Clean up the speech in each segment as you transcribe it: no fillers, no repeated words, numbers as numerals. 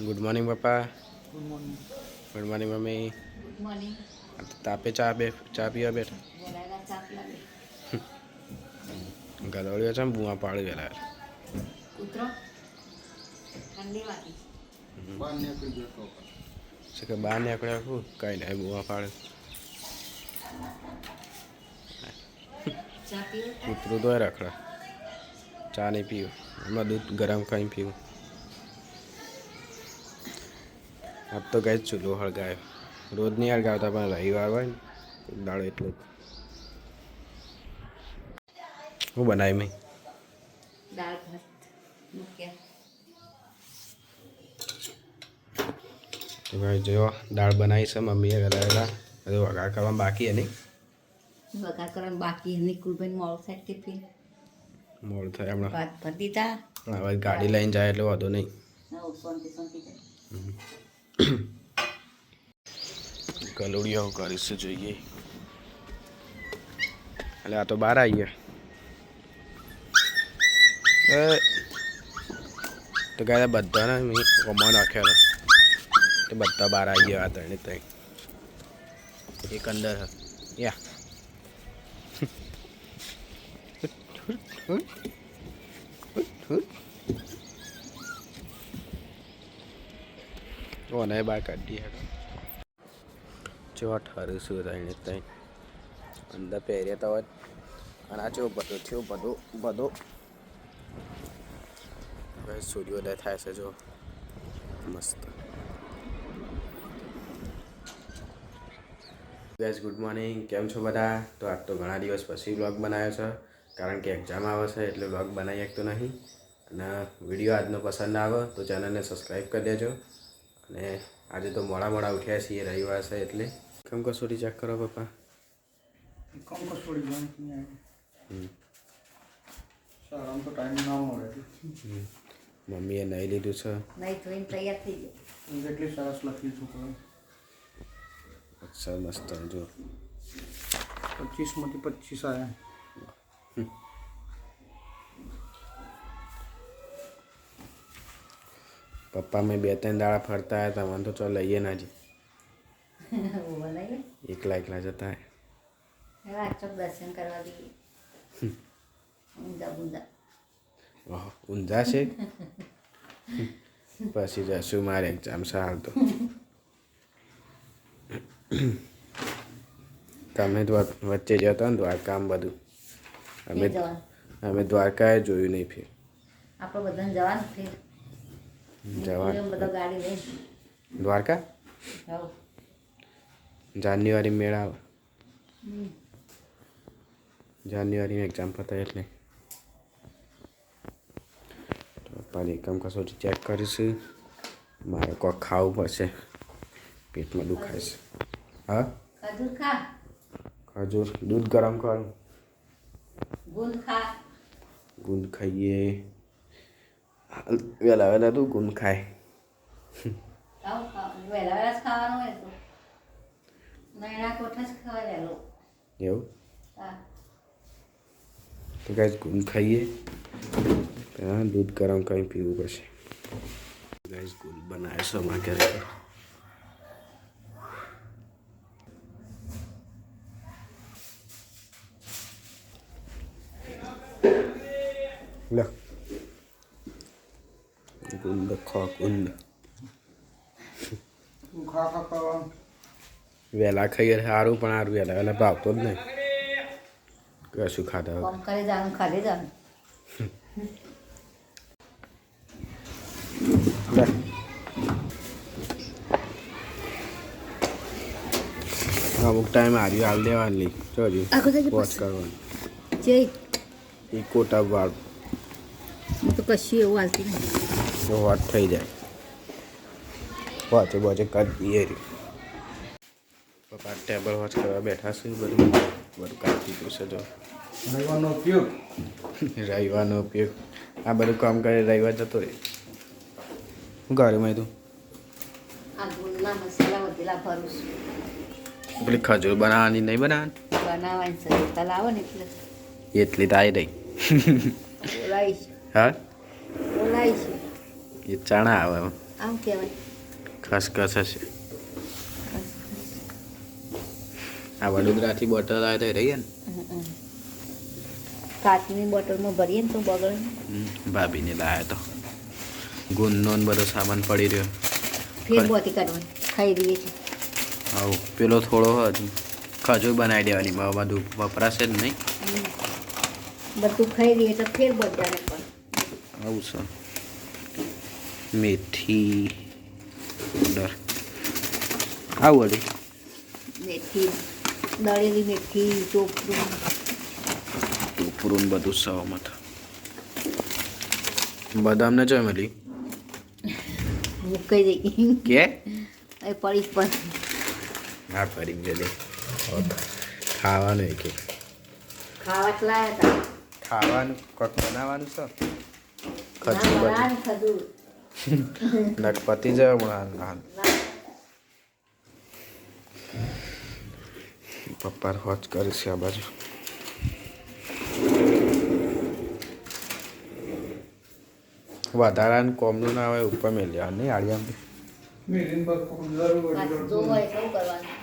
Good morning પપ્પા. Good morning. Good morning mummy. Good morning. તાપે ચા પીવા બેઠા. વેલાયલા ચા પીવા ગલોળીઓ છે ને બુઆ પાડી ગયેલા કૂતરો ઠંડી વાગી બહાર નીકળી ગયો તો છે કે બહાર નીકળ્યા આખું કઈ નહીં બુઆ પાડે. ચા પીવું કૂતરું તો રખડા ચા નહીં પીવું એમાં દૂધ ગરમ કરીને પીવું. આજ તો ગઈ ચૂલો હળગાયો રોજ નહીં હળગાવતા પણ રવિવાર હોય ને દાડો એટલે હું બનાવી મેં દાળ ભાત મૂક્યા. તો ભાઈ જો દાળ બનાવી છે મમ્મીએ ગલાવેલા બધું વઘાર કરવા બાકી હે નહીં વઘાર કરવાનું બાકી નિકુલભાઈ મોડું થાય ટિફિન મોડું થાય હમણાં ભાત ભરી દીધા. હવે ગાડી લઈને જાય એટલે વાંધો નહીં. શાંતિ જાય. ગલુડિયા કરીશું જોઈએ એટલે આ તો બહાર આવી ગયા તો ગયા બધાને મેં કમા નાખ્યા તો બધા બહાર આવી ગયા હતા એને ત્યાં એક અંદર યા ઓને બહાર કાઢી હતા જો ઠરીશું એને ત્યાં અંદર પહેર્યા તો હોય અને આ જેવું બધું થયું બધું હવે સૂર્યોદય થાય છે જો મસ્ત. ગાઈસ ગુડ મોર્નિંગ, કેમ છો બધા? તો આજ તો ઘણા દિવસ પછી વ્લોગ બનાવ્યો છે કારણ કે એક્ઝામ આવે છે એટલે વ્લોગ બનાવી શકતો નહીં. અને વિડીયો આજનો પસંદ આવે તો ચેનલને સબસ્ક્રાઈબ કરી દેજો. અને આજે તો મોડા ઉઠ્યા છીએ રવિવાર છે એટલે કેમ કસોટી ચેક કરો પપ્પા. કમ કસોડી જવાની આવી સર આમ તો ટાઈમ ના મળે મમ્મીએ નહીં લીધું છે નહીં ધોઈને તૈયાર થઈ ગયો. જેટલી સરસ લખી છું અચ્છા મસ્ત જો 25 માંથી 25 આવ્યા. પપ્પા મેં 2-3 દાડા ફરતા હતા મને તો ચો લઈએ ના જ બોલાય એકલા જતા ચોક દર્શન કરવા દઈએ. ઊંધા બુંદા ઊંઝા છે પછી જશું મારે એક્ઝામ સાર તો તમે વચ્ચે જતા ને દ્વારકા બધું અમે દ્વારકાએ જોયું નહીં ફેર આપણે બધાને જવાનું ફેર જવાનું બધા ગાડી લઈને દ્વારકા જાઓ. જાન્યુઆરી મેળા આવે જાન્યુઆરીમાં એક્ઝામ પતાય એટલે પપ્પાની એકમ કસોટી ચેક કરીશું. મારે કોઈ ખાવું પડશે પેટમાં દુખાય છે. હા ખજૂર ખા ખજૂર દૂધ ગરમ કરું ગુંદ ખા. ગુંદ ખાઈએ વહેલા તું ગુંદ ખાય વહેલા વહેલા જ ખાવાનું હોય તો નૈણા કોઠા જ ખાવા વહેલો. એવું હા તો ગાઈસ ગુંદ ખાઈએ પહેલાં દૂધ ગરમ કરીને પીવું પડશે. ગાઈસ ગુંદ બનાવે છે અમારા ઘરે લો ગુંદ ખો ગુંદ ખા કરવાનું વહેલા ખાઈએ સારું પણ સારું વહેલા ભાવતો જ નહીં કશું ખાતા કોમ કરે જવાનું ખાલી જવાનું. અમુક ટાઈમ હારી હાલ દેવાની ચોરી વોચ કરવાની જઈ એ કોટા વાળ હું તો કશું એવું હાલતી નહીં. તો હોટ થઈ જાય વોચે કરી દઈએ રી. પપ્પા ટેબલ વોચ કરવા બેઠા છે બધું કાઢી દીધું છે જો રવિવારનો ઉપયોગ રવિવારનો ઉપયોગ આ બધું કામ કરે રવિવાર જતો રહે. શું કર્યું તું આ ગુંદના મસાલા વધેલા ભરું છું. પેલી ખજૂર બનાવવાની નહીં બનાવવાની સરળતા લાવો ને એટલે એટલી તો આવી રહી બોલાવીશ હા બોલાવીશ. એ ચણા આવે આમ કહેવાય ખસખસ હશે. આ વડોદરાથી બોટલ આવે તો એ રહી ને કાચની બોટલમાં ભરીએ ને તો બગડે. ભાભીને લાયા તો ગુંદનો ને બધો સામાન પડી રહ્યો. ફેર બોતી કાઢવાની ખાઈ દઈએ છીએ. આવું પેલો થોડો ખજૂર બનાવી દેવાની બધું વપરાશે જ નહીં. બધું ખાઈ દઈએ તો ફેર બધાને પણ આવું છે. મેથી પાવડર આવું વળી મેથી દળેલી મેથી ચોપડું ઉપરું બધું સહમત. બદામને જો મળી મૂકાઈ દઈ કે એ પડી પણ હા કરી દે ખાવાનું કે ખાવા જ લાયા હતા. ખાવાનું કોક બનાવવાનું છે. ના, બનાવવાનું ખજૂર. નકપતિ જાય હમણાં પપ્પા હોજ કરીશ આ બાજુ. વધારાનું કોમનું ના હોય ઉપર મેળ લેવાનું નહીં આડિયા મિલિન પર જરૂર પાછું જો હોય શું કરવાનું?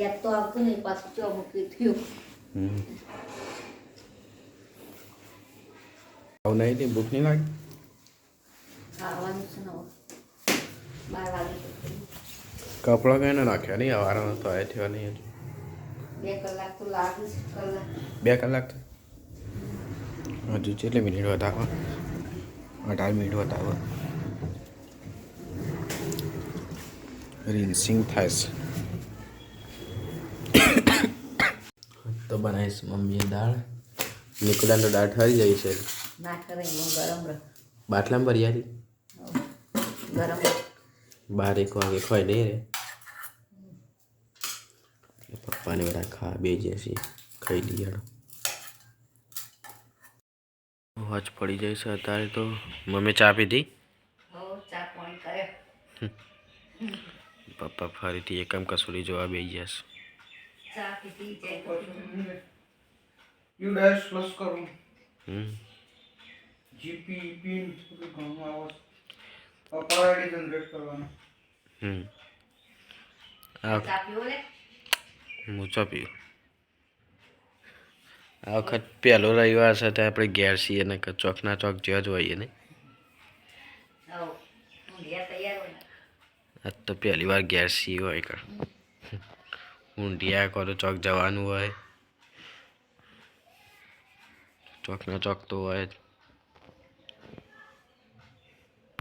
યાદ તો આવતું નહીં પાછું ચો મૂકી થયું. આવું નહીં તે ભૂખ નહીં લાગે. ખાવાનું છે ને હવે. 12 વાગે કપડો કઈને નાખ્યો નહીં અવારનો તો એ થયો નહીં હજુ. 2 કલાક તો લાગે છે. કલાક 2 કલાક હજુ કેટલી મિનિટ વધાવો? 18 મિનિટ વધાવો. રિન્સિંગ થાય છે. તો બનાવીશ મમ્મીએ દાળ. નિકુલાને દાળ ઠરી જાય છે. ના કરે હું ગરમ રહ બાટલામાં ભરી આવી ગરમ 12-1 વાગે ખોઈ દે રે. પપ્પાને બધા ખા બે જશે ખાઈ લઈએ. હોજ પડી જાય છે અત્યારે તો. મમ્મી ચા પીધી. ચા પાણી કરે. પપ્પા ફરીથી એકમ કસોરી જોવા બેસી જશે. ચા પીધી જાય. યુ ડેશ પ્લસ કરું હમ જીપી પિન બધું ઘણું આવે છે. અપર આઈડી જનરેટ કરવાનું. ચા પીવો લે. હું ચા પીવું. આ વખત પહેલો રવિવાર છે ત્યાં આપણે ઘેર છીએ ને ચોકના ચોક જ્યાં જ હોઈએ ને. આવો હું ઘેર તૈયાર હોય. આજ તો પહેલી વાર ઘેર છીએ હોય કર ઊંધિયા કરો ચોક જવાનું હોય. ચોકના ચોક તો હોય જ.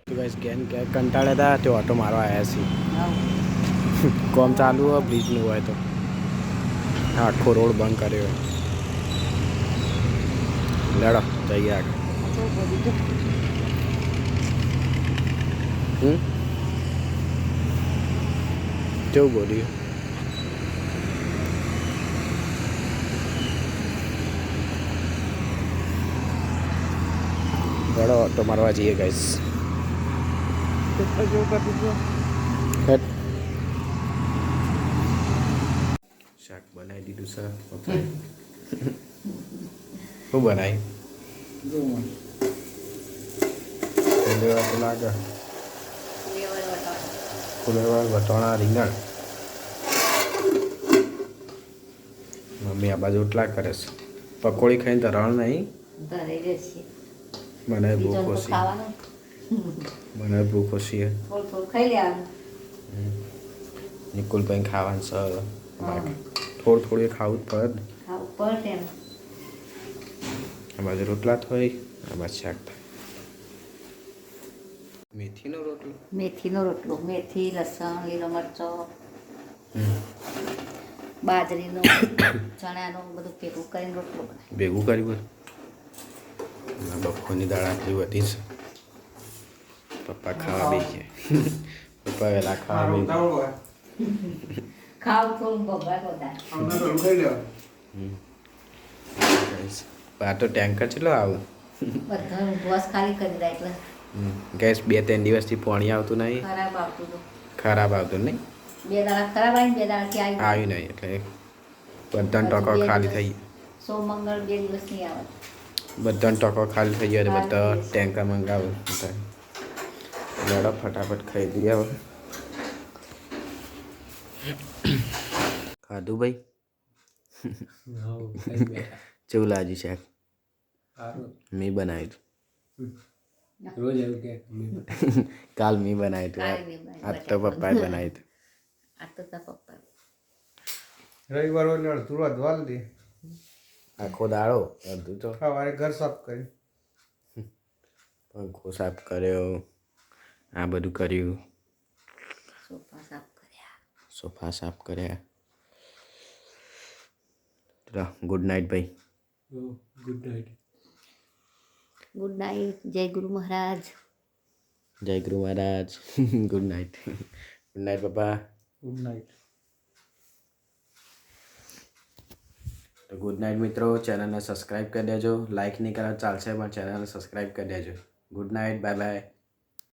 તો ગાઈસ ગેન કંટાળ્યા હતા તે ઓટો મારવા આવ્યા છીએ. કોમ ચાલુ હોય બ્રિજનું હોય તો આખો રોડ બંધ કર્યો હોય. લેડો જઈએ આગળ. કેવું બોલ્યું? લેડો ઓટો મારવા જઈએ ગાઈસ. શાક બનાવી દીધું છે પપ્પાએ. શું બનાવી? જો મને ફુલેવા તો લાગે. લેવલ વટાવ. ફુલેવા વટોણા રીંગણ. મમ્મી આ બાજુ એટલા કરે છે. પકોડી ખાઈને તો રણ નહીં. ધરે રહેશે. મને ભૂખ બીજું તો ઓછી. ખાવાનું મને ભૂખ ઓછી હે. થોડું થોડું ખાઈ લેવાનું. નિકુલભાઈ ખાવાનું છે. થોડું થોડું ખાવું જ પડે ને. ખાવું પડે એમ. આ બાજુ રોટલા થાય આ બાજુ શાક થાય. મેથીનો રોટલો. મેથીનો રોટલો. મેથી લસણ લીલો મરચો બાજરીનો ચણાનો બધું ભેગું કરીને રોટલો બનાવે. ભેગું કર્યું બધું. બપોરની દાળ આટલી વધી છે. પપ્પા ખાવા બેસી ગયા. પપ્પા વહેલા ખાવા બેસી ગયા. ઉતાવળ હોય. ખાવું થોડું ભગવાન વધારે. અમને તો ખાઈ લેવાનું. આ તો ટેન્કર કેટલો આવે? બધાનું બસ ખાલી કરી દે એટલે ગેસ 2-3 દિવસથી પાણી આવતું નહીં. ખરાબ આવતું હતું. ખરાબ આવતું નહીં. 2 દાડા ખરાબ આવીને 2 દાડા ક્યાં આવ્યું નહીં એટલે બધાનો ટકો ખાલી થઈ ગયો. સોમ મંગળ 2 દિવસ નહીં આવે. બધાનો ટકો ખાલી થઈ ગયો એટલે બધા ટેન્કર મંગાવે. લડો ફટાફટ ખાઈ દઈએ હવે. ખાધું ભાઈ? કેવું લાગ્યું શાક? મેં બનાવ્યું રોજ એવું કે કાલ મેં બનાવ્યું કાલે હતું. મેં બનાવ્યું. આજ તો પપ્પાએ બનાવ્યું હતું. આ તો તારા પપ્પા રવિવાર એટલે અડધું વધવા દે. આખો દાડો અડધું તો સવારે ઘર સાફ કરી. પંખો સાફ કર્યો, આ બધું કર્યું, સોફા સાફ કર્યા. સોફા સાફ કર્યા. ચલો ગુડ નાઇટ ભાઈ. Good night. Good night. જય ગુરુ મહારાજ. જય ગુરુ મહારાજ. Good night. ગુડ નાઇટ પપ્પા. Good night. તો ગુડ નાઇટ મિત્રો. ચેનલને સબસ્ક્રાઈબ કરી દેજો. લાઇક નહીં કરવા ચાલશે પણ ચેનલને સબસ્ક્રાઈબ કરી દેજો. Good night. Bye bye.